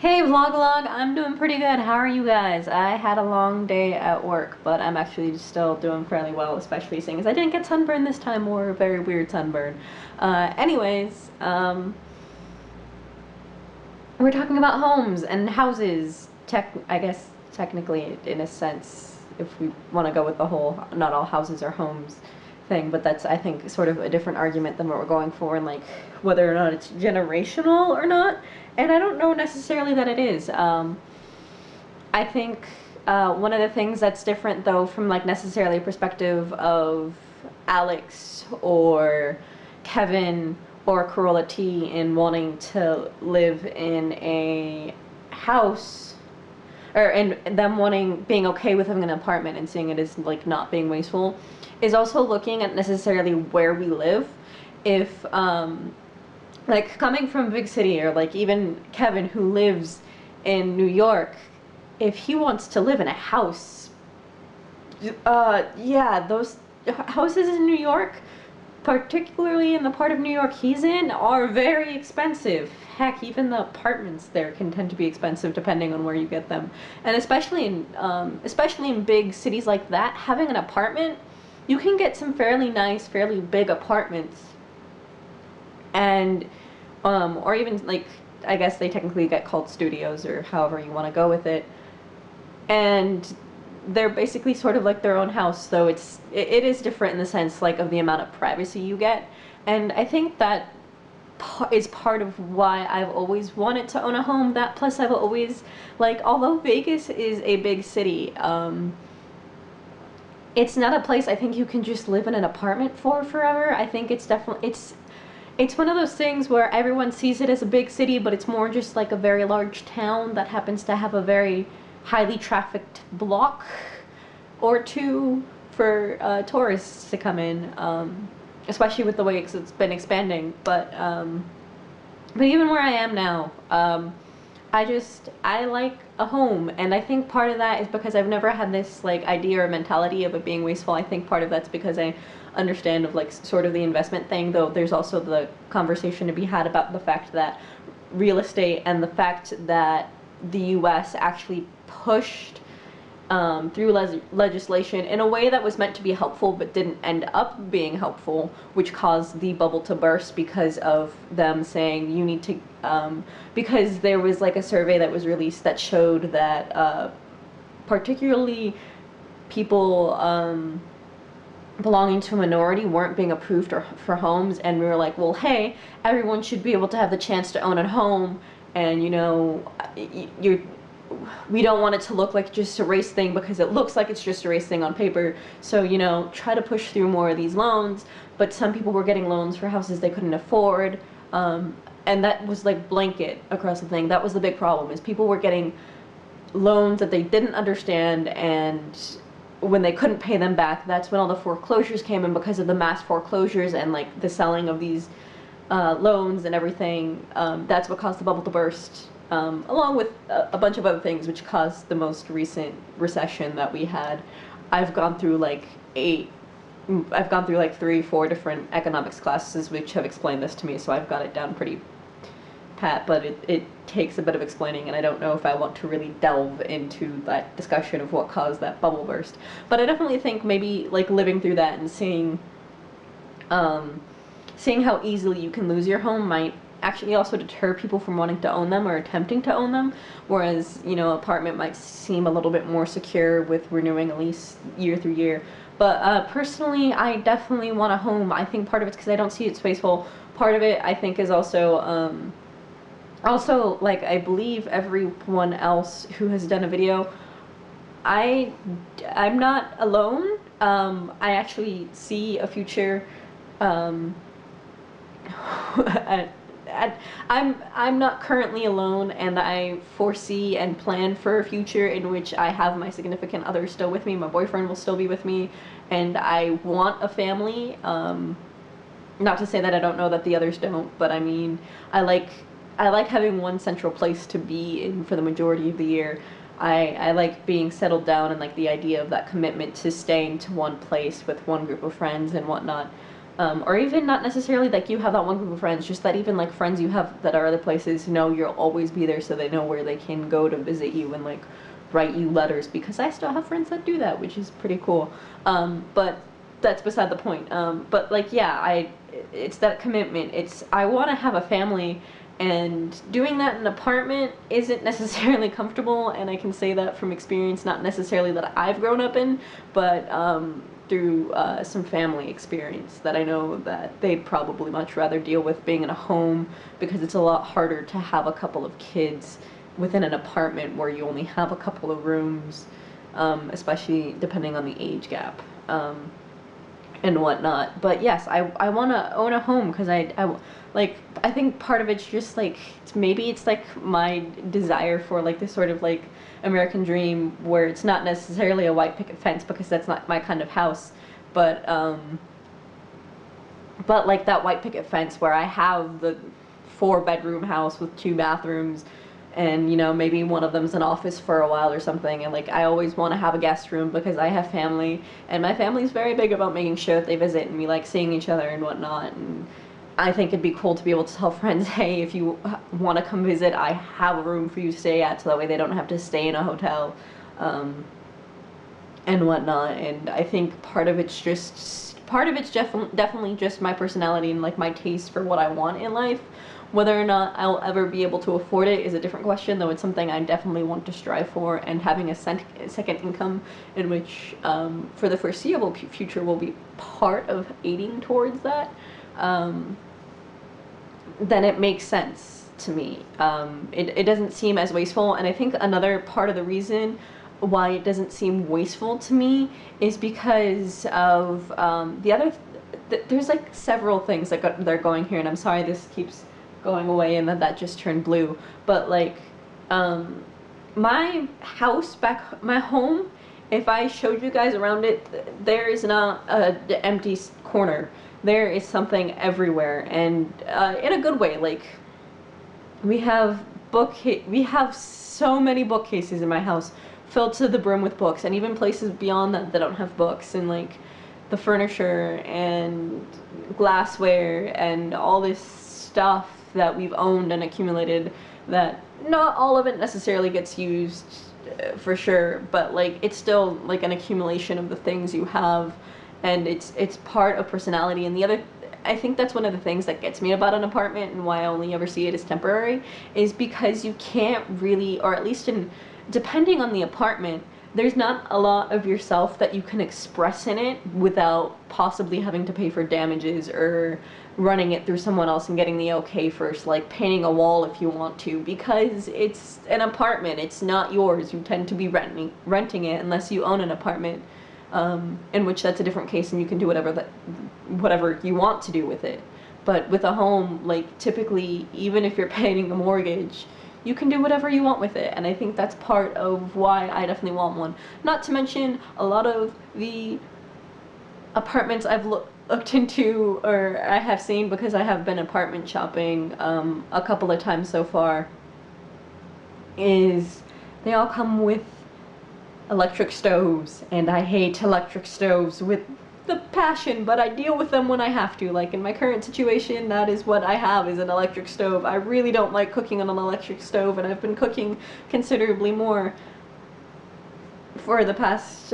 Hey Vlogalogue, I'm doing pretty good. How are you guys? I had a long day at work, but I'm actually still doing fairly well, especially seeing as I didn't get sunburn this time, or a very weird sunburn. Anyways, we're talking about homes and houses. I guess technically, in a sense, if we want to go with the whole not all houses are homes thing, but that's, I think, sort of a different argument than what we're going for, and like whether or not it's generational or not. And I don't know necessarily that it is. I think one of the things that's different, though, from like necessarily a perspective of Alex or Kevin or Corolla T in wanting to live in a house, or in them being okay with having an apartment and seeing it as like not being wasteful, is also looking at necessarily where we live. If like coming from a big city, or like even Kevin who lives in New York, if he wants to live in a house, yeah, those houses in New York, particularly in the part of New York he's in, are very expensive. Heck, even the apartments there can tend to be expensive depending on where you get them. And especially in big cities like that, having an apartment, you can get some fairly nice, fairly big apartments, and or even like, I guess they technically get called studios or however you want to go with it, and they're basically sort of like their own house, though it is different in the sense like of the amount of privacy you get. And I think that is part of why I've always wanted to own a home. That plus I've always, like, although Vegas is a big city, it's not a place I think you can just live in an apartment for forever. I think it's definitely, it's one of those things where everyone sees it as a big city, but it's more just like a very large town that happens to have a very highly trafficked block or two for tourists to come in, especially with the way it's been expanding. But even where I am now, I like a home, and I think part of that is because I've never had this like idea or mentality of it being wasteful. I think part of that's because I understand of like sort of the investment thing, though there's also the conversation to be had about the fact that real estate and the fact that the US actually pushed through legislation in a way that was meant to be helpful but didn't end up being helpful, which caused the bubble to burst because of them saying you need to, because there was like a survey that was released that showed that particularly people belonging to a minority weren't being approved for homes. And we were like, well, hey, everyone should be able to have the chance to own a home, and you know, we don't want it to look like just a race thing, because it looks like it's just a race thing on paper. So, you know, try to push through more of these loans. But some people were getting loans for houses they couldn't afford, and that was like blanket across the thing. That was the big problem, is people were getting loans that they didn't understand, and when they couldn't pay them back, that's when all the foreclosures came in, because of the mass foreclosures and like the selling of these loans and everything. That's what caused the bubble to burst, along with a bunch of other things, which caused the most recent recession that we had. I've gone through like three, four different economics classes which have explained this to me, so I've got it down pretty pat, but it takes a bit of explaining, and I don't know if I want to really delve into that discussion of what caused that bubble burst. But I definitely think maybe like living through that and seeing how easily you can lose your home might actually also deter people from wanting to own them or attempting to own them, whereas, you know, apartment might seem a little bit more secure with renewing a lease year through year. But personally, I definitely want a home. I think part of it's because I don't see it wasteful. Part of it, I think, is also, like, I believe everyone else who has done a video, I'm not alone. I actually see a future, I'm not currently alone, and I foresee and plan for a future in which I have my significant other still with me, my boyfriend will still be with me, and I want a family. Not to say that I don't know that the others don't, but I mean, I like having one central place to be in for the majority of the year. I like being settled down, and like the idea of that commitment to staying to one place with one group of friends and whatnot. or even not necessarily like you have that one group of friends, just that even like friends you have that are other places know you'll always be there, so they know where they can go to visit you and like write you letters, because I still have friends that do that, which is pretty cool. But that's beside the point. But like, yeah, it's that commitment. I want to have a family, and doing that in an apartment isn't necessarily comfortable, and I can say that from experience, not necessarily that I've grown up in, but through some family experience, that I know that they'd probably much rather deal with being in a home, because it's a lot harder to have a couple of kids within an apartment where you only have a couple of rooms, especially depending on the age gap. And whatnot. But yes, I want to own a home, because I think part of it's just like, maybe it's like my desire for like this sort of like American dream, where it's not necessarily a white picket fence, because that's not my kind of house, but like that white picket fence where I have the 4-bedroom house with 2 bathrooms, and you know, maybe one of them's an office for a while or something, and like I always want to have a guest room, because I have family, and my family's very big about making sure that they visit, and we like seeing each other and whatnot. And I think it'd be cool to be able to tell friends, hey, if you want to come visit, I have a room for you to stay at, so that way they don't have to stay in a hotel, and whatnot. And I think part of it's definitely just my personality and like my taste for what I want in life. Whether or not I'll ever be able to afford it is a different question, though it's something I definitely want to strive for, and having a second income in which, for the foreseeable future, will be part of aiding towards that, then it makes sense to me. It doesn't seem as wasteful, and I think another part of the reason why it doesn't seem wasteful to me is because of there's like several things that they're going here, and I'm sorry this keeps going away and that just turned blue, but like my home, if I showed you guys around it, there is not an empty corner. There is something everywhere, and in a good way. Like, we have so many bookcases in my house, filled to the brim with books, and even places beyond that don't have books, and like the furniture and glassware and all this stuff that we've owned and accumulated, that not all of it necessarily gets used, for sure, but like it's still like an accumulation of the things you have, and it's part of personality. And I think that's one of the things that gets me about an apartment, and why I only ever see it as temporary, is because you can't really, or at least depending on the apartment, there's not a lot of yourself that you can express in it without possibly having to pay for damages, or running it through someone else and getting the okay first, like painting a wall if you want to, because it's an apartment, it's not yours. You tend to be renting it unless you own an apartment, in which that's a different case, and you can do whatever you want to do with it. But with a home, like, typically, even if you're paying a mortgage, you can do whatever you want with it, and I think that's part of why I definitely want one. Not to mention, a lot of the apartments I've looked into, or I have seen, because I have been apartment shopping a couple of times so far, is they all come with electric stoves, and I hate electric stoves with the passion, but I deal with them when I have to. Like in my current situation, that is what I have, is an electric stove. I really don't like cooking on an electric stove, and I've been cooking considerably more for the past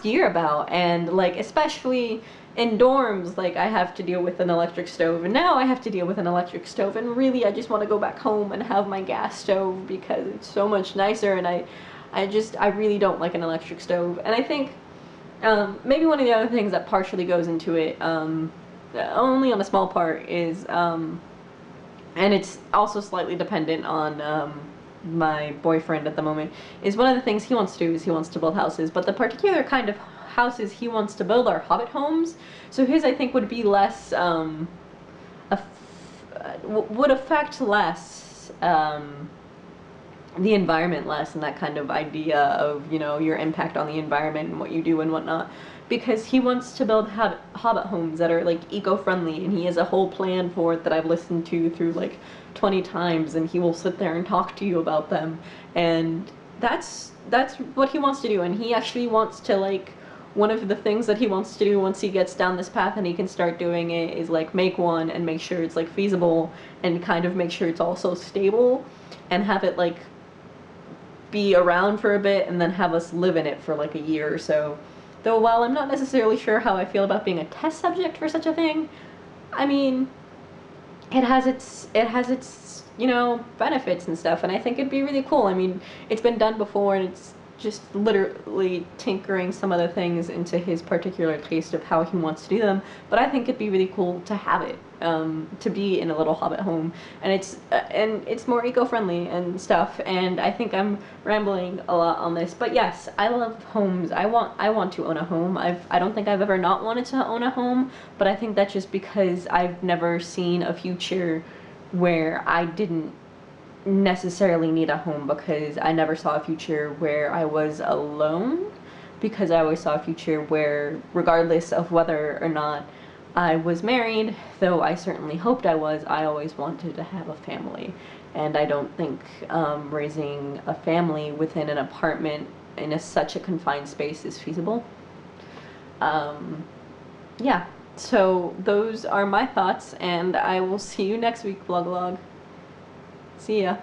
year about, and like especially in dorms, like I have to deal with an electric stove, and now I have to deal with an electric stove, and really I just want to go back home and have my gas stove, because it's so much nicer, and I really don't like an electric stove. And I think maybe one of the other things that partially goes into it, only on a small part, is, and it's also slightly dependent on my boyfriend at the moment, is one of the things he wants to do is he wants to build houses, but the particular kind of houses he wants to build are Hobbit homes. So his, I think, would be less, would affect less, the environment less, and that kind of idea of, you know, your impact on the environment and what you do and whatnot, because he wants to build Hobbit homes that are like eco-friendly, and he has a whole plan for it that I've listened to through like 20 times, and he will sit there and talk to you about them, and that's what he wants to do. And he actually wants to like one of the things that he wants to do once he gets down this path and he can start doing it is like make one and make sure it's like feasible and kind of make sure it's also stable and have it like be around for a bit and then have us live in it for like a year or so. Though while I'm not necessarily sure how I feel about being a test subject for such a thing, I mean, it has its, you know, benefits and stuff, and I think it'd be really cool. I mean, it's been done before, and it's just literally tinkering some of the things into his particular taste of how he wants to do them, but I think it'd be really cool to have it, to be in a little hobbit home, and it's more eco-friendly and stuff, and I think I'm rambling a lot on this, but yes, I love homes. I want to own a home. I don't think I've ever not wanted to own a home, but I think that's just because I've never seen a future where I didn't necessarily need a home, because I never saw a future where I was alone, because I always saw a future where, regardless of whether or not I was married, though I certainly hoped I was, I always wanted to have a family. And I don't think raising a family within an apartment in such a confined space is feasible. Yeah, so those are my thoughts, and I will see you next week, Vlogalogue. See ya.